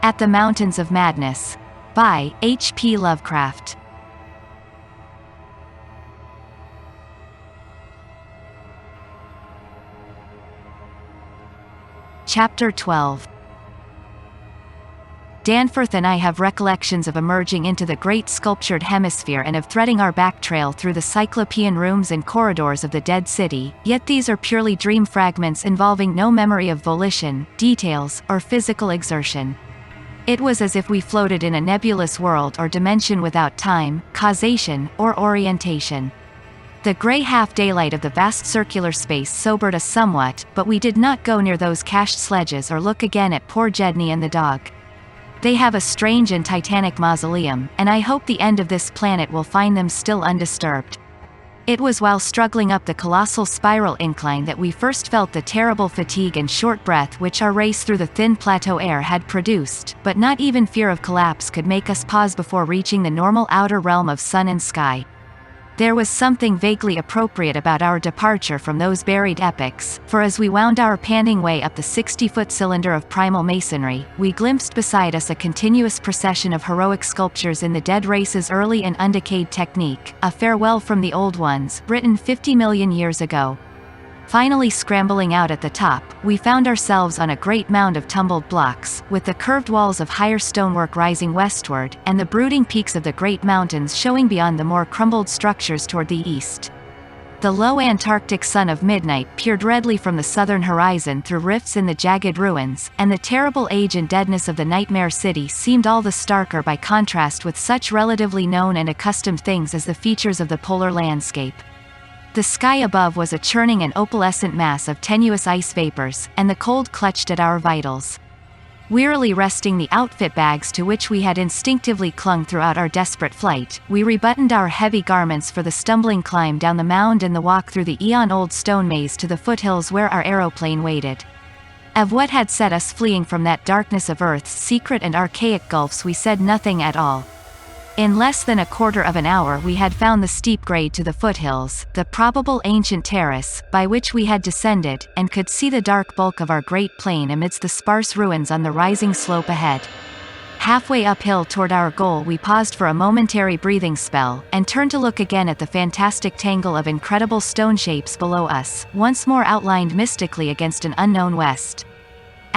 At the Mountains of Madness. By H.P. Lovecraft. Chapter 12. Danforth and I have recollections of emerging into the great sculptured hemisphere and of threading our back trail through the cyclopean rooms and corridors of the dead city, yet these are purely dream fragments involving no memory of volition, details, or physical exertion. It was as if we floated in a nebulous world or dimension without time, causation, or orientation. The gray half-daylight of the vast circular space sobered us somewhat, but we did not go near those cached sledges or look again at poor Jedney and the dog. They have a strange and titanic mausoleum, and I hope the end of this planet will find them still undisturbed. It was while struggling up the colossal spiral incline that we first felt the terrible fatigue and short breath which our race through the thin plateau air had produced, but not even fear of collapse could make us pause before reaching the normal outer realm of sun and sky. There was something vaguely appropriate about our departure from those buried epochs, for as we wound our panting way up the 60-foot cylinder of primal masonry, we glimpsed beside us a continuous procession of heroic sculptures in the dead race's early and undecayed technique, a farewell from the old ones, written 50 million years ago. Finally scrambling out at the top, we found ourselves on a great mound of tumbled blocks, with the curved walls of higher stonework rising westward, and the brooding peaks of the great mountains showing beyond the more crumbled structures toward the east. The low Antarctic sun of midnight peered redly from the southern horizon through rifts in the jagged ruins, and the terrible age and deadness of the nightmare city seemed all the starker by contrast with such relatively known and accustomed things as the features of the polar landscape. The sky above was a churning and opalescent mass of tenuous ice vapors, and the cold clutched at our vitals. Wearily resting the outfit bags to which we had instinctively clung throughout our desperate flight, we rebuttoned our heavy garments for the stumbling climb down the mound and the walk through the eon-old stone maze to the foothills where our aeroplane waited. Of what had set us fleeing from that darkness of Earth's secret and archaic gulfs we said nothing at all. In less than a quarter of an hour we had found the steep grade to the foothills, the probable ancient terrace, by which we had descended, and could see the dark bulk of our great plain amidst the sparse ruins on the rising slope ahead. Halfway uphill toward our goal we paused for a momentary breathing spell, and turned to look again at the fantastic tangle of incredible stone shapes below us, once more outlined mystically against an unknown west.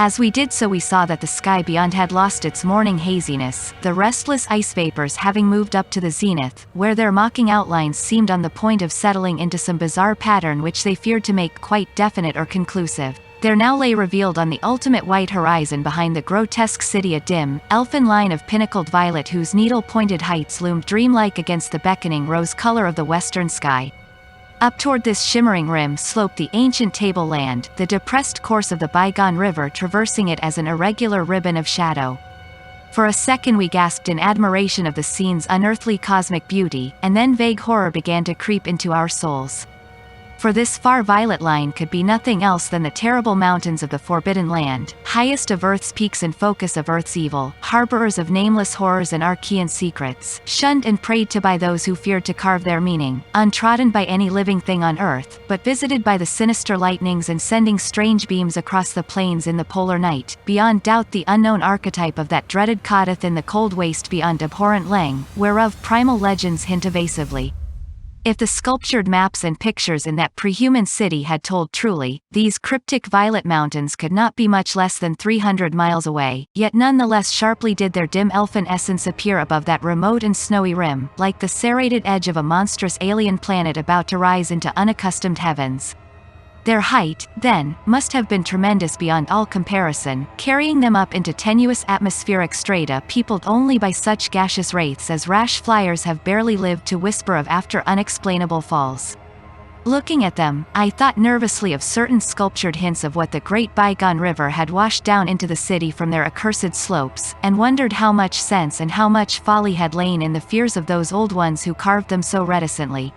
As we did so we saw that the sky beyond had lost its morning haziness, the restless ice vapors having moved up to the zenith, where their mocking outlines seemed on the point of settling into some bizarre pattern which they feared to make quite definite or conclusive. There now lay revealed on the ultimate white horizon behind the grotesque city a dim, elfin line of pinnacled violet whose needle-pointed heights loomed dreamlike against the beckoning rose color of the western sky. Up toward this shimmering rim sloped the ancient tableland, the depressed course of the bygone river traversing it as an irregular ribbon of shadow. For a second we gasped in admiration of the scene's unearthly cosmic beauty, and then vague horror began to creep into our souls. For this far violet line could be nothing else than the terrible mountains of the Forbidden Land, highest of Earth's peaks and focus of Earth's evil, harborers of nameless horrors and Archean secrets, shunned and prayed to by those who feared to carve their meaning, untrodden by any living thing on Earth, but visited by the sinister lightnings and sending strange beams across the plains in the polar night, beyond doubt the unknown archetype of that dreaded Kadath in the cold waste beyond abhorrent Leng, whereof primal legends hint evasively. If the sculptured maps and pictures in that prehuman city had told truly, these cryptic violet mountains could not be much less than 300 miles away, yet none the less sharply did their dim elfin essence appear above that remote and snowy rim, like the serrated edge of a monstrous alien planet about to rise into unaccustomed heavens. Their height, then, must have been tremendous beyond all comparison, carrying them up into tenuous atmospheric strata peopled only by such gaseous wraiths as rash flyers have barely lived to whisper of after unexplainable falls. Looking at them, I thought nervously of certain sculptured hints of what the great bygone river had washed down into the city from their accursed slopes, and wondered how much sense and how much folly had lain in the fears of those old ones who carved them so reticently.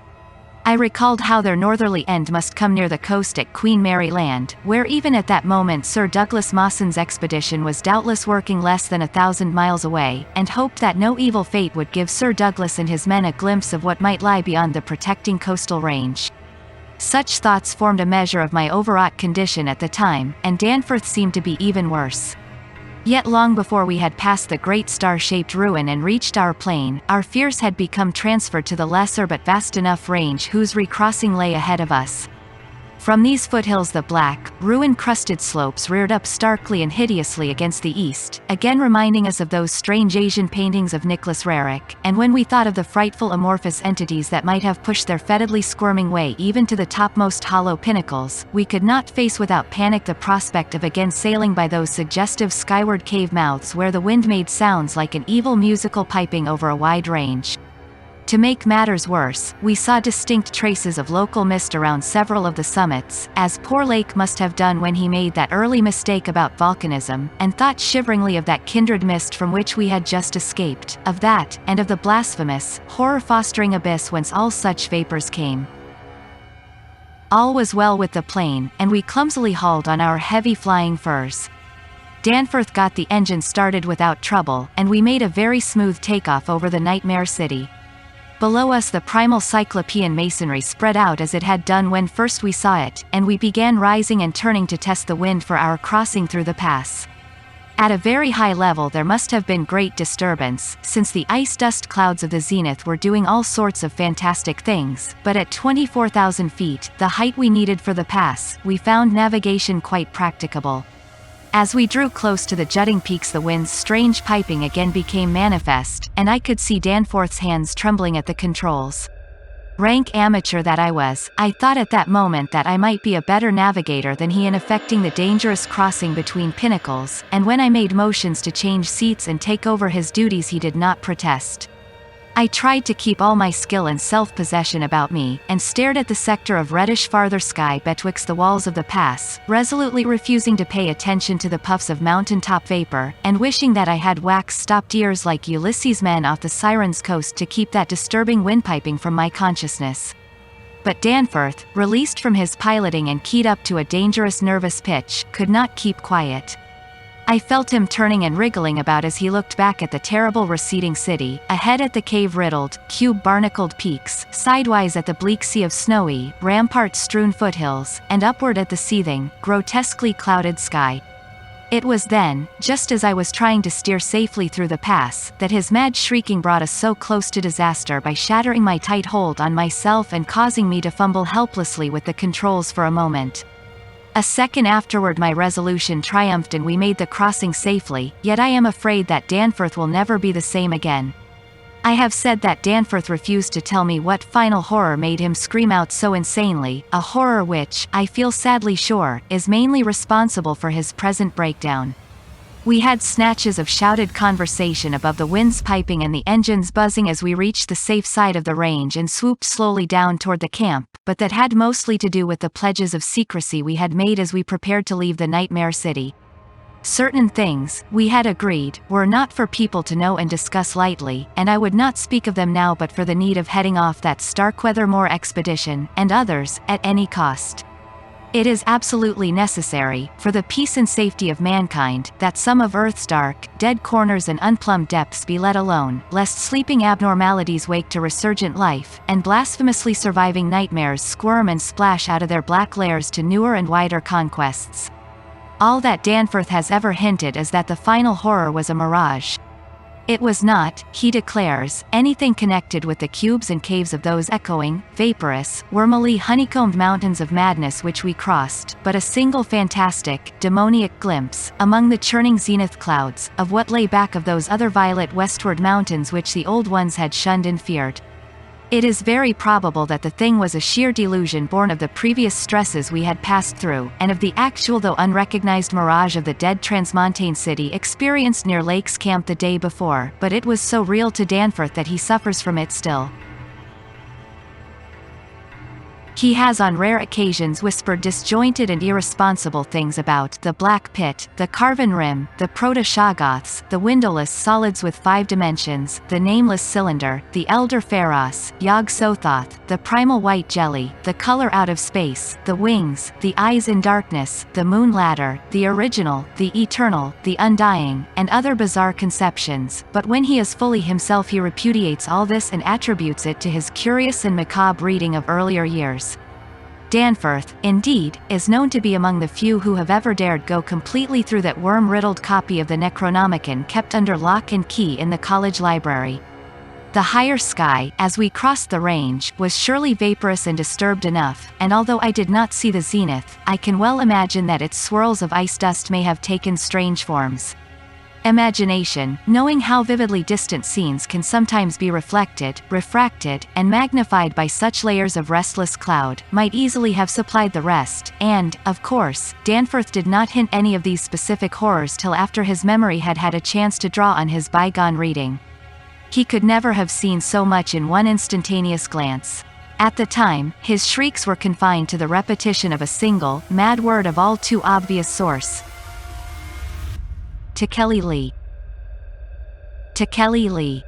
I recalled how their northerly end must come near the coast at Queen Mary Land, where even at that moment Sir Douglas Mawson's expedition was doubtless working less than 1,000 miles away, and hoped that no evil fate would give Sir Douglas and his men a glimpse of what might lie beyond the protecting coastal range. Such thoughts formed a measure of my overwrought condition at the time, and Danforth seemed to be even worse. Yet long before we had passed the great star-shaped ruin and reached our plain, our fears had become transferred to the lesser but vast enough range whose recrossing lay ahead of us. From these foothills the black, ruin-crusted slopes reared up starkly and hideously against the east, again reminding us of those strange Asian paintings of Nicholas Roerich, and when we thought of the frightful amorphous entities that might have pushed their fetidly squirming way even to the topmost hollow pinnacles, we could not face without panic the prospect of again sailing by those suggestive skyward cave mouths where the wind made sounds like an evil musical piping over a wide range. To make matters worse, we saw distinct traces of local mist around several of the summits, as poor Lake must have done when he made that early mistake about volcanism, and thought shiveringly of that kindred mist from which we had just escaped, of that, and of the blasphemous, horror-fostering abyss whence all such vapors came. All was well with the plane, and we clumsily hauled on our heavy flying furs. Danforth got the engine started without trouble, and we made a very smooth takeoff over the nightmare city. Below us the primal Cyclopean masonry spread out as it had done when first we saw it, and we began rising and turning to test the wind for our crossing through the pass. At a very high level there must have been great disturbance, since the ice dust clouds of the zenith were doing all sorts of fantastic things, but at 24,000 feet, the height we needed for the pass, we found navigation quite practicable. As we drew close to the jutting peaks the wind's strange piping again became manifest, and I could see Danforth's hands trembling at the controls. Rank amateur that I was, I thought at that moment that I might be a better navigator than he in effecting the dangerous crossing between pinnacles, and when I made motions to change seats and take over his duties he did not protest. I tried to keep all my skill and self-possession about me, and stared at the sector of reddish farther sky betwixt the walls of the pass, resolutely refusing to pay attention to the puffs of mountain-top vapor, and wishing that I had wax-stopped ears like Ulysses' men off the Siren's coast to keep that disturbing windpiping from my consciousness. But Danforth, released from his piloting and keyed up to a dangerous nervous pitch, could not keep quiet. I felt him turning and wriggling about as he looked back at the terrible receding city, ahead at the cave-riddled, cube-barnacled peaks, sidewise at the bleak sea of snowy, rampart-strewn foothills, and upward at the seething, grotesquely clouded sky. It was then, just as I was trying to steer safely through the pass, that his mad shrieking brought us so close to disaster by shattering my tight hold on myself and causing me to fumble helplessly with the controls for a moment. A second afterward my resolution triumphed and we made the crossing safely, yet I am afraid that Danforth will never be the same again. I have said that Danforth refused to tell me what final horror made him scream out so insanely, a horror which, I feel sadly sure, is mainly responsible for his present breakdown. We had snatches of shouted conversation above the wind's piping and the engines buzzing as we reached the safe side of the range and swooped slowly down toward the camp, but that had mostly to do with the pledges of secrecy we had made as we prepared to leave the nightmare city. Certain things, we had agreed, were not for people to know and discuss lightly, and I would not speak of them now but for the need of heading off that Starkweather-Moor expedition, and others, at any cost. It is absolutely necessary, for the peace and safety of mankind, that some of Earth's dark, dead corners and unplumbed depths be let alone, lest sleeping abnormalities wake to resurgent life, and blasphemously surviving nightmares squirm and splash out of their black lairs to newer and wider conquests. All that Danforth has ever hinted is that the final horror was a mirage. It was not, he declares, anything connected with the cubes and caves of those echoing, vaporous, wormily honeycombed mountains of madness which we crossed, but a single fantastic, demoniac glimpse, among the churning zenith clouds, of what lay back of those other violet westward mountains which the old ones had shunned and feared. It is very probable that the thing was a sheer delusion born of the previous stresses we had passed through, and of the actual though unrecognized mirage of the dead transmontane city experienced near Lake's camp the day before, but it was so real to Danforth that he suffers from it still. He has on rare occasions whispered disjointed and irresponsible things about the Black Pit, the Carven Rim, the Proto-Shoggoths, the windowless solids with 5 dimensions, the nameless cylinder, the Elder Pharos, Yog-Sothoth, the primal white jelly, the color out of space, the wings, the eyes in darkness, the moon ladder, the original, the eternal, the undying, and other bizarre conceptions, but when he is fully himself he repudiates all this and attributes it to his curious and macabre reading of earlier years. Danforth, indeed, is known to be among the few who have ever dared go completely through that worm-riddled copy of the Necronomicon kept under lock and key in the college library. The higher sky, as we crossed the range, was surely vaporous and disturbed enough, and although I did not see the zenith, I can well imagine that its swirls of ice dust may have taken strange forms. Imagination, knowing how vividly distant scenes can sometimes be reflected, refracted, and magnified by such layers of restless cloud, might easily have supplied the rest, and, of course, Danforth did not hint any of these specific horrors till after his memory had had a chance to draw on his bygone reading. He could never have seen so much in one instantaneous glance. At the time, his shrieks were confined to the repetition of a single, mad word of all too obvious source. To Kelly Lee. To Kelly Lee.